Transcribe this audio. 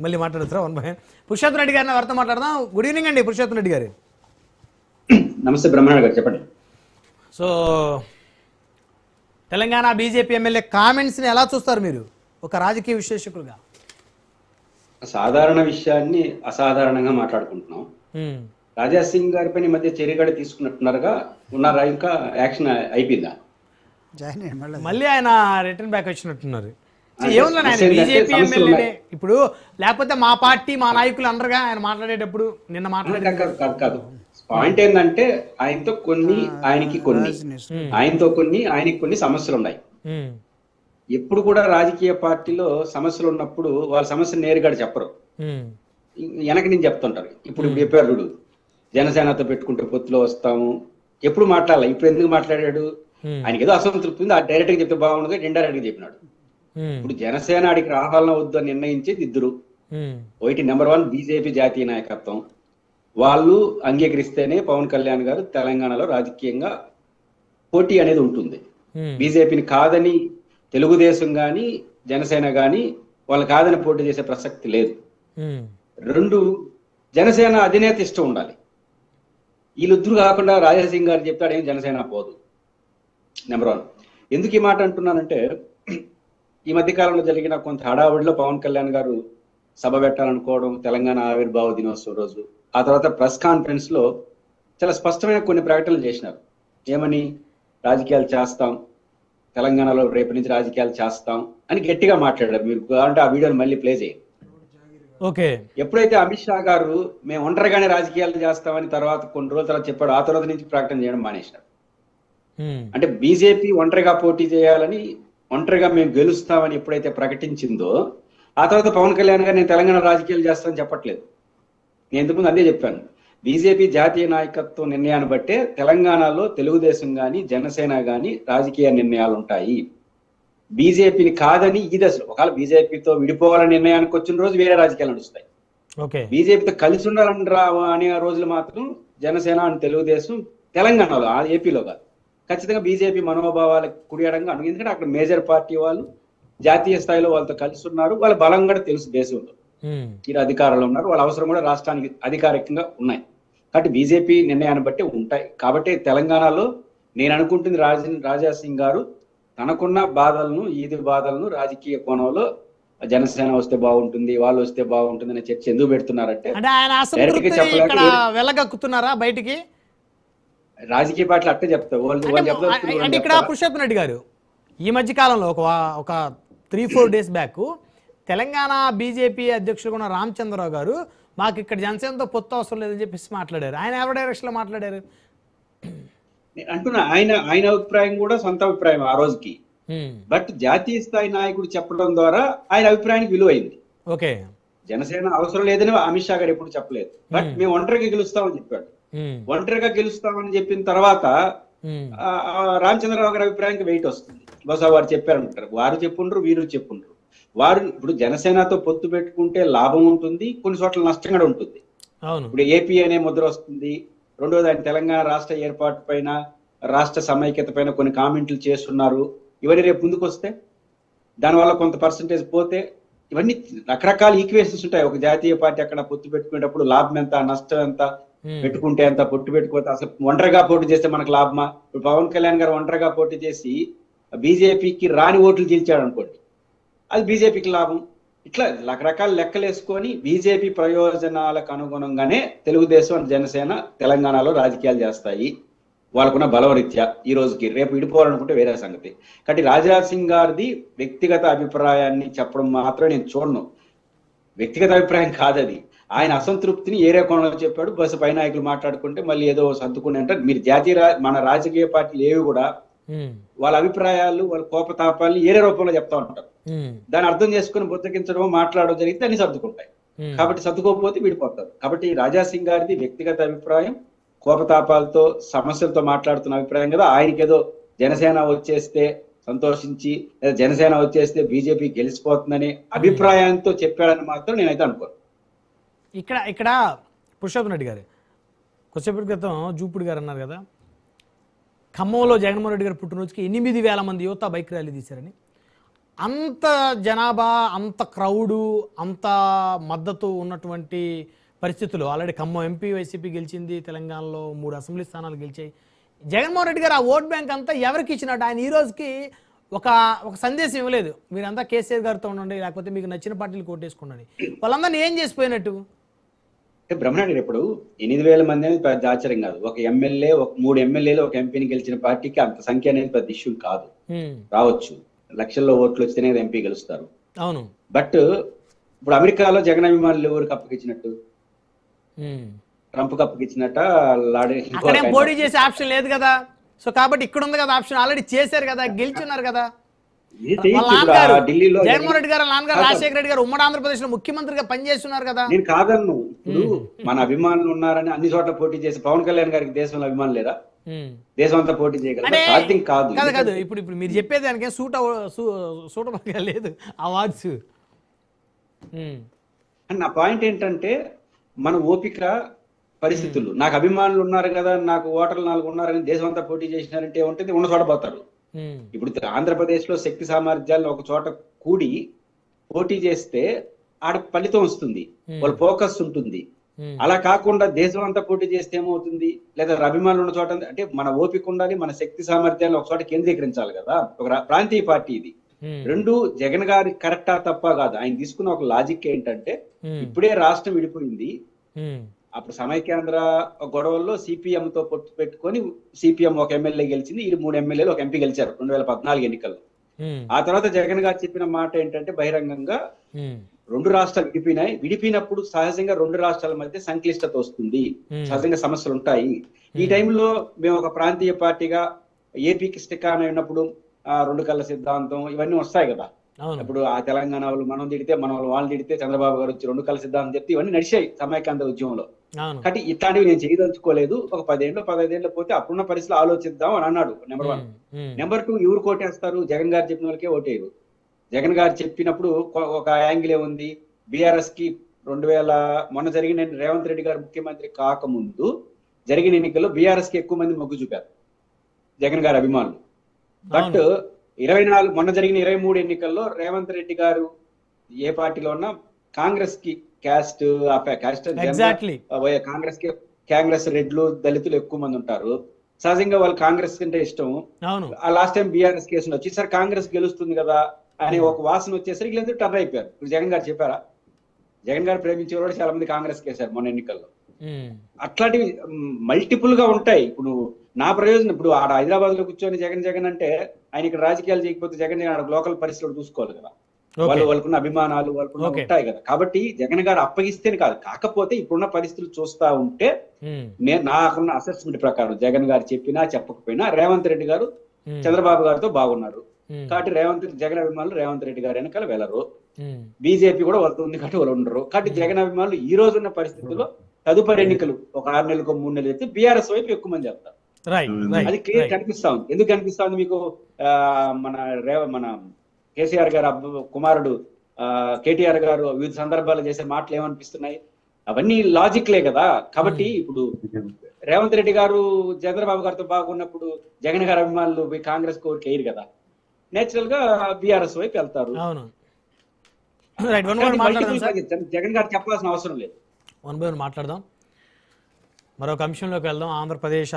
మళ్ళీ మాట్లాడుతారా one by Purushottam Reddy గారిని వారితో మాట్లాడదాం. గుడ్ ఈవినింగ్ అండి పురుషోత్తం రెడ్డి గారు. నమస్తే బ్రహ్మనాయుడు గారు, చెప్పండి. సో తెలంగాణ బీజేపీ ఎమ్మెల్యే కామెంట్స్ని ఎలా చూస్తారు మీరు ఒక రాజకీయ విశ్లేషకులుగా? సాధారణ విషయాన్ని అసాధారణంగా మాట్లాడుకుంటున్నాం. రాజా సింగ్ గారిపై ఈ మధ్య చర్యగడ తీసుకున్నట్టున్నారుగా, ఉన్నారా? ఇంకా యాక్షన్ అయిపోయిందా? మళ్ళీ ఆయన రిటర్న్ బ్యాక్ వచ్చినట్టున్నారు. ఏముందని ఆయన బీజేపీ ఎమ్మెల్యే ఇప్పుడు, లేకపోతే మా పార్టీ మా నాయకులు అందరుగా ఆయన మాట్లాడేటప్పుడు నిన్న మాట్లాడే కాదు. పాయింట్ ఏంటంటే ఆయనతో కొన్ని ఆయనకి కొన్ని ఆయనతో కొన్ని ఆయనకి కొన్ని సమస్యలు ఉన్నాయి. ఎప్పుడు కూడా రాజకీయ పార్టీలో సమస్యలు ఉన్నప్పుడు వాళ్ళ సమస్యలు నేరుగా చెప్పరు, వెనక నేను చెప్తుంటారు. ఇప్పుడు చెప్పారు చూడు, జనసేనతో పెట్టుకుంటే పొత్తులో వస్తాము, ఎప్పుడు మాట్లాడాలి, ఇప్పుడు ఎందుకు మాట్లాడాడు? ఆయనకి ఏదో అసంతృప్తి ఉంది, డైరెక్ట్ గా చెప్తే బాగుండదు, ఇండైరెక్ట్ గా చెప్పినాడు. ఇప్పుడు జనసేన ఆడికి రావాలన్న వద్దు అని నిర్ణయించేది ఇద్దరు. ఒకటి నెంబర్ 1 బీజేపీ జాతీయ నాయకత్వం, వాళ్ళు అంగీకరిస్తేనే పవన్ కళ్యాణ్ గారు తెలంగాణలో రాజకీయంగా పోటీ అనేది ఉంటుంది. బీజేపీని కాదని తెలుగుదేశం గాని జనసేన గాని వాళ్ళు కాదని పోటీ చేసే ప్రసక్తి లేదు. 2, జనసేన అధినేత ఇష్టం ఉండాలి. వీళ్ళిద్దరు కాకుండా రాజాసింగ్ గారు చెప్తాడు ఏం జనసేన పోదు. నెంబర్ 1. ఎందుకు ఈ మాట అంటున్నానంటే, ఈ మధ్య కాలంలో జరిగిన కొంత హడావుడిలో పవన్ కళ్యాణ్ గారు సభ పెట్టాలనుకోవడం, తెలంగాణ ఆవిర్భావ దినోత్సవం రోజు, ఆ తర్వాత ప్రెస్ కాన్ఫరెన్స్ లో చాలా స్పష్టమైన కొన్ని ప్రకటనలు చేసినారు. ఏమని? రాజకీయాలు చేస్తాం, తెలంగాణలో రేపు నుంచి రాజకీయాలు చేస్తాం అని గట్టిగా మాట్లాడారు. మీరు అంటే ఆ వీడియోని మళ్ళీ ప్లే చేయండి. ఓకే. ఎప్పుడైతే అమిత్ షా గారు మేము ఒంటరిగానే రాజకీయాలు చేస్తామని తర్వాత కొన్ని రోజుల తర్వాత చెప్పాడు, ఆ తర్వాత నుంచి ప్రకటన చేయడం మానేసినారు. అంటే బీజేపీ ఒంటరిగా పోటీ చేయాలని, ఒంటరిగా మేము గెలుస్తామని ఎప్పుడైతే ప్రకటించిందో, ఆ తర్వాత పవన్ కళ్యాణ్ గారు నేను తెలంగాణ రాజకీయాలు చేస్తానని చెప్పట్లేదు. నేను ఇంతకుముందు అదే చెప్పాను, బీజేపీ జాతీయ నాయకత్వం నిర్ణయాన్ని బట్టే తెలంగాణలో తెలుగుదేశం గాని జనసేన గాని రాజకీయ నిర్ణయాలు ఉంటాయి. బీజేపీని కాదని ఈ దశలో, ఒకవేళ బీజేపీతో విడిపోవాలని నిర్ణయానికి వచ్చిన రోజు వేరే రాజకీయాలు నడుస్తాయి. బీజేపీతో కలిసి ఉండాలని అనే రోజులు మాత్రం జనసేన అని తెలుగుదేశం తెలంగాణలో, ఏపీలో కాదు, ఖచ్చితంగా బీజేపీ మనోభావాలకు కుడియడంగా అను. ఎందుకంటే అక్కడ మేజర్ పార్టీ వాళ్ళు జాతీయ స్థాయిలో వాళ్ళతో కలిసి ఉన్నారు, వాళ్ళ బలం కూడా తెలుసు దేశంలో, ఈ అధికారంలో ఉన్నారు, వాళ్ళ అవసరం కూడా రాష్ట్రానికి అధికారికంగా ఉన్నాయి. కాబట్టి బీజేపీ నిర్ణయాన్ని బట్టి ఉంటాయి. కాబట్టి తెలంగాణలో నేను అనుకుంటుంది రాజా సింగ్ గారు తనకున్న బాధలను, ఈది బాధలను రాజకీయ కోణంలో జనసేన వస్తే బాగుంటుంది, వాళ్ళు వస్తే బాగుంటుంది అనే చర్చ ఎందుకు పెడుతున్నారంటే, వెళ్ళగక్కుతున్నారా బయటికి? రాజకీయ పార్టీలు అట్టే చెప్తారు అంటే ఇక్కడ పురుషోత్తం రెడ్డి గారు ఈ మధ్య కాలంలో ఒక 3-4 డేస్ బ్యాక్ తెలంగాణ బీజేపీ అధ్యక్షుడు ఉన్న రామచంద్రరావు గారు మాకు ఇక్కడ జనసేనతో పొత్తు అవసరం లేదని చెప్పేసి మాట్లాడారు. ఆయన ఎవరి డైరెక్షన్ లో మాట్లాడారు అంటున్నా, ఆయన అభిప్రాయం కూడా సొంత అభిప్రాయం ఆ రోజుకి. బట్ జాతీయ స్థాయి నాయకుడు చెప్పడం ద్వారా ఆయన అభిప్రాయానికి విలువైంది. ఓకే, జనసేన అవసరం లేదని అమిత్ షా గారు ఎప్పుడు చెప్పలేదు. బట్ మేము ఒంటరిగా గెలుస్తామని చెప్పాడు. ఒంటరిగా గెలుస్తామని చెప్పిన తర్వాత రామచంద్రరావు గారి అభిప్రాయానికి వెయిట్ వస్తుంది. బహుశా వారు చెప్పారంటారు, వారు చెప్పుండ్రు, వీరు చెప్పుండ్రు. వారు ఇప్పుడు జనసేనతో పొత్తు పెట్టుకుంటే లాభం ఉంటుంది, కొన్ని చోట్ల నష్టం కూడా ఉంటుంది. ఇప్పుడు ఏపీ అనే ముద్ర వస్తుంది. రెండోది, ఆయన తెలంగాణ రాష్ట్ర ఏర్పాటు పైన, రాష్ట్ర సమైక్యత పైన కొన్ని కామెంట్లు చేస్తున్నారు. ఇవన్నీ రేపు ముందుకు వస్తే దానివల్ల కొంత పర్సంటేజ్ పోతే, ఇవన్నీ రకరకాల ఈక్వేషన్స్ ఉంటాయి. ఒక జాతీయ పార్టీ అక్కడ పొత్తు పెట్టుకునేటప్పుడు లాభం ఎంత, నష్టం ఎంత, పెట్టుకుంటే ఎంత, పొట్టు పెట్టుకోతే అసలు ఒంటరిగా పోటీ చేస్తే మనకు లాభమా? ఇప్పుడు పవన్ కళ్యాణ్ గారు ఒంటరిగా పోటీ చేసి బీజేపీకి రాని ఓట్లు గెలిచాడు అనుకోండి, అది బీజేపీకి లాభం. ఇట్లా రకరకాల లెక్కలు వేసుకొని బీజేపీ ప్రయోజనాలకు అనుగుణంగానే తెలుగుదేశం జనసేన తెలంగాణలో రాజకీయాలు చేస్తాయి, వాళ్ళకున్న బలవరీత్యా. ఈ రోజుకి రేపు విడిపోవాలనుకుంటే వేరే సంగతి. కాబట్టి రాజ్నాథ్ సింగ్ గారిది వ్యక్తిగత అభిప్రాయాన్ని చెప్పడం మాత్రం నేను చూడను. వ్యక్తిగత అభిప్రాయం కాదది, ఆయన అసంతృప్తిని ఏరే కోణంలో చెప్పాడు. బస్సు పై నాయకులు మాట్లాడుకుంటే మళ్ళీ ఏదో సర్దుకుని అంటారు. మీరు మన రాజకీయ పార్టీలు ఏవి కూడా వాళ్ళ అభిప్రాయాలు, వాళ్ళ కోపతాపాలు ఏరే రూపంలో చెప్తా ఉంటారు. దాన్ని అర్థం చేసుకుని బుద్ధగించడం, మాట్లాడడం జరిగితే అన్ని సర్దుకుంటాయి. కాబట్టి సర్దుకోకపోతే విడిపోతారు. కాబట్టి రాజా సింగ్ గారిది వ్యక్తిగత అభిప్రాయం, కోపతాపాలతో సమస్యలతో మాట్లాడుతున్న అభిప్రాయం కదా. ఆయనకేదో జనసేన వచ్చేస్తే సంతోషించి, లేదా జనసేన వచ్చేస్తే బీజేపీ గెలిచిపోతుందనే అభిప్రాయంతో చెప్పాడని మాత్రం నేనైతే అనుకోను. ఇక్కడ పురుషోత్తం రెడ్డి గారు కొద్దిసేపటి క్రితం జూపుడు గారు అన్నారు కదా, ఖమ్మంలో జగన్మోహన్ రెడ్డి గారు పుట్టినరోజుకి 8,000 మంది యువత బైక్ ర్యాలీ తీశారని. అంత జనాభా, అంత క్రౌడు, అంత మద్దతు ఉన్నటువంటి పరిస్థితులు, ఆల్రెడీ ఖమ్మం ఎంపీ వైసీపీ గెలిచింది, తెలంగాణలో 3 అసెంబ్లీ స్థానాలు గెలిచాయి. జగన్మోహన్ రెడ్డి గారు ఆ ఓట్ బ్యాంక్ అంతా ఎవరికి ఇచ్చినట్టు? ఆయన ఈ రోజుకి ఒక సందేశం ఇవ్వలేదు, మీరంతా కేసీఆర్ గారితో ఉండండి, లేకపోతే మీకు నచ్చిన పార్టీలు కోటేసుకోండి. వాళ్ళందరినీ ఏం చేసిపోయినట్టు? బ్రహ్మనాయుడు ఇప్పుడు 8,000 మంది అనేది పెద్ద ఆశ్చర్యం కాదు. ఒక ఎమ్మెల్యే, ఒక 3 ఎమ్మెల్యేలు, ఒక ఎంపీని గెలిచిన పార్టీకి అంత సంఖ్య అనేది పెద్ద ఇష్యూ కాదు. రావచ్చు, లక్షల్లో ఓట్లు వస్తేనే ఎంపీ గెలుస్తారు. అవును. బట్ ఇప్పుడు అమెరికాలో జగన్ అభిమానులు ఎవరికి అప్పగించినట్టు? ట్రంప్ అప్పగించినట్ట? అక్కడేం పోటీ చేసే ఆప్షన్ లేదు కదా. సో కాబట్టి ఇక్కడ ఉంది కదా ఆప్షన్, ఆల్రెడీ చేశారు కదా, గెలిచున్నారు కదా. ఢిల్లీలో జగన్మోహన్ రెడ్డి గారు, నాన్నగారు రాజశేఖర రెడ్డి గారు ఉమ్మడి ఆంధ్రప్రదేశ్ లో ముఖ్యమంత్రిగా పనిచేస్తున్నారు కదా. నేను కాదన్ను. ఇప్పుడు మన అభిమానులు ఉన్నారని అన్ని చోట్ల పోటీ చేసి పవన్ కళ్యాణ్ గారికి దేశంలో అభిమానులు లేరా? దేశం అంతా పోటీ చేయగలరా? సాధ్యం కాదు. కాదు ఇప్పుడు మీరు చెప్పేది దానికి సూటబుల్గా లేదు ఆ వార్డ్స్. నా పాయింట్ ఏంటంటే, మన ఓపిక, పరిస్థితులు. నాకు అభిమానులు ఉన్నారు కదా, నాకు ఓటర్లు 4 ఉన్నారు కానీ దేశం అంతా పోటీ చేసినారంటే ఏముంటుంది? ఉన్న చోట పోతారు. ఇప్పుడు ఆంధ్రప్రదేశ్ లో శక్తి సామర్థ్యాలను ఒక చోట కూడి పోటీ చేస్తే ఆడ ఫలితం వస్తుంది, వాళ్ళ ఫోకస్ ఉంటుంది. అలా కాకుండా దేశం అంతా పోటీ చేస్తే ఏమవుతుంది? లేదా అభిమానులు ఉన్న చోట, అంటే మన ఓపిక ఉండాలి, మన శక్తి సామర్థ్యాలను ఒక చోట కేంద్రీకరించాలి కదా. ఒక ప్రాంతీయ పార్టీ ఇది. రెండు జగన్ గారి కరెక్టా తప్ప కాదు. ఆయన తీసుకున్న ఒక లాజిక్ ఏంటంటే, ఇప్పుడే రాష్ట్రం విడిపోయింది, అప్పుడు సమైక్యాంధ్ర గొడవల్లో సిపిఎం తో పొత్తు పెట్టుకొని సిపిఎం ఒక ఎమ్మెల్యే గెలిచింది, ఈ 3 ఎమ్మెల్యేలు ఒక ఎంపీ గెలిచారు 2014 ఎన్నికల్లో. ఆ తర్వాత జగన్ గారు చెప్పిన మాట ఏంటంటే, బహిరంగంగా 2 రాష్ట్రాలు విడిపోయినప్పుడు సహజంగా 2 రాష్ట్రాల మధ్య సంక్లిష్టత వస్తుంది, సహజంగా సమస్యలు ఉంటాయి. ఈ టైంలో మేము ఒక ప్రాంతీయ పార్టీగా ఏపీకి స్టిక్ ఆన్ అయినప్పుడు 2 కళ్ళ సిద్ధాంతం ఇవన్నీ వస్తాయి కదా. ఇప్పుడు ఆ తెలంగాణ వాళ్ళు మనం తిడితే, మన వాళ్ళు తిడితే, చంద్రబాబు గారు వచ్చి 2 కళ్ళ సిద్ధాంతం చెప్తే ఇవన్నీ నడిచాయి సమైక్యాంధ్ర ఉద్యమంలో. కాబట్టి ఇట్లాంటివి నేను చేయదలుచుకోలేదు, ఒక 10 ఏళ్ళు 15 ఏళ్ళు పోతే అప్పుడున్న పరిస్థితులు ఆలోచిద్దాం అని అన్నాడు. నెంబర్ 1. నెంబర్ 2, ఎవరు కోటేస్తారు? జగన్ గారు చెప్పిన వాళ్ళకే ఓటేరు. జగన్ గారు చెప్పినప్పుడు ఒక యాంగిల్ ఉంది. బీఆర్ఎస్ కి మొన్న జరిగిన రేవంత్ రెడ్డి గారు ముఖ్యమంత్రి కాకముందు జరిగిన ఎన్నికల్లో బీఆర్ఎస్ కి ఎక్కువ మంది మొగ్గు చూపారు జగన్ గారి అభిమానులు. బట్ 24 మొన్న జరిగిన 23 ఎన్నికల్లో రేవంత్ రెడ్డి గారు ఏ పార్టీలో ఉన్నా కాంగ్రెస్ కి కాంగ్రెస్ రెడ్లు, దళితులు ఎక్కువ మంది ఉంటారు. సహజంగా వాళ్ళు కాంగ్రెస్ అంటే ఇష్టం. లాస్ట్ టైం బీఆర్ఎస్ కేసులు వచ్చి సార్ కాంగ్రెస్ గెలుస్తుంది కదా అని ఒక వాసన వచ్చేసరికి వీళ్ళందరూ టర్న్ అయిపోయారు. ఇప్పుడు జగన్ గారు చెప్పారా? జగన్ గారు ప్రేమించే వాళ్ళు చాలా మంది కాంగ్రెస్ కేసారు మొన్న ఎన్నికల్లో. అట్లాంటివి మల్టిపుల్ గా ఉంటాయి. ఇప్పుడు నా ప్రయోజనం, ఇప్పుడు ఆడ హైదరాబాద్ లో కూర్చొని జగన్ అంటే ఆయన ఇక్కడ రాజకీయాలు చేయకపోతే జగన్ ఆడ లోకల్ పరిస్థితులు చూసుకోవాలి కదా. వాళ్ళకున్న అభిమానాలు వాళ్ళకున్న ఉంటాయి కదా. కాబట్టి జగన్ గారు అప్పగిస్తేనే కాదు, కాకపోతే ఇప్పుడున్న పరిస్థితులు చూస్తా ఉంటే నాకున్న అసెస్మెంట్ ప్రకారం జగన్ గారు చెప్పినా చెప్పకపోయినా రేవంత్ రెడ్డి గారు చంద్రబాబు గారితో బాగున్నారు. కాబట్టి జగన్ అభిమానులు రేవంత్ రెడ్డి గారు వెనకాల వెళ్ళరు. బీజేపీ కూడా వాళ్ళతో ఉంది కాబట్టి వాళ్ళు ఉండరు. కాబట్టి జగన్ అభిమానులు ఈ రోజున్న పరిస్థితుల్లో తదుపరి ఎన్నికలు ఒక 6 నెలలకు 3 నెలలు అయితే బీఆర్ఎస్ వైపు ఎక్కువ మంది వెళ్తారు. అది క్లియర్ కనిపిస్తా ఉంది. ఎందుకు కనిపిస్తా ఉంది మీకు? మన కేసీఆర్ గారు కుమారుడు కేటీఆర్ గారు వివిధ సందర్భాలు చేసే మాటలు ఏమనిపిస్తున్నాయి? అవన్నీ లాజిక్లే కదా. కాబట్టి ఇప్పుడు రేవంత్ రెడ్డి గారు చంద్రబాబు గారితో బాగున్నప్పుడు జగన్ గారి అభిమానులు కాంగ్రెస్ కోరిక వేయరు కదా. నేచురల్ గా బీఆర్ఎస్ వైపు వెళ్తారు. జగన్ గారు చెప్పాల్సిన అవసరం లేదు. మాట్లాడదాం. మరొక అంశంలోకి వెళ్దాం. ఆంధ్రప్రదేశ్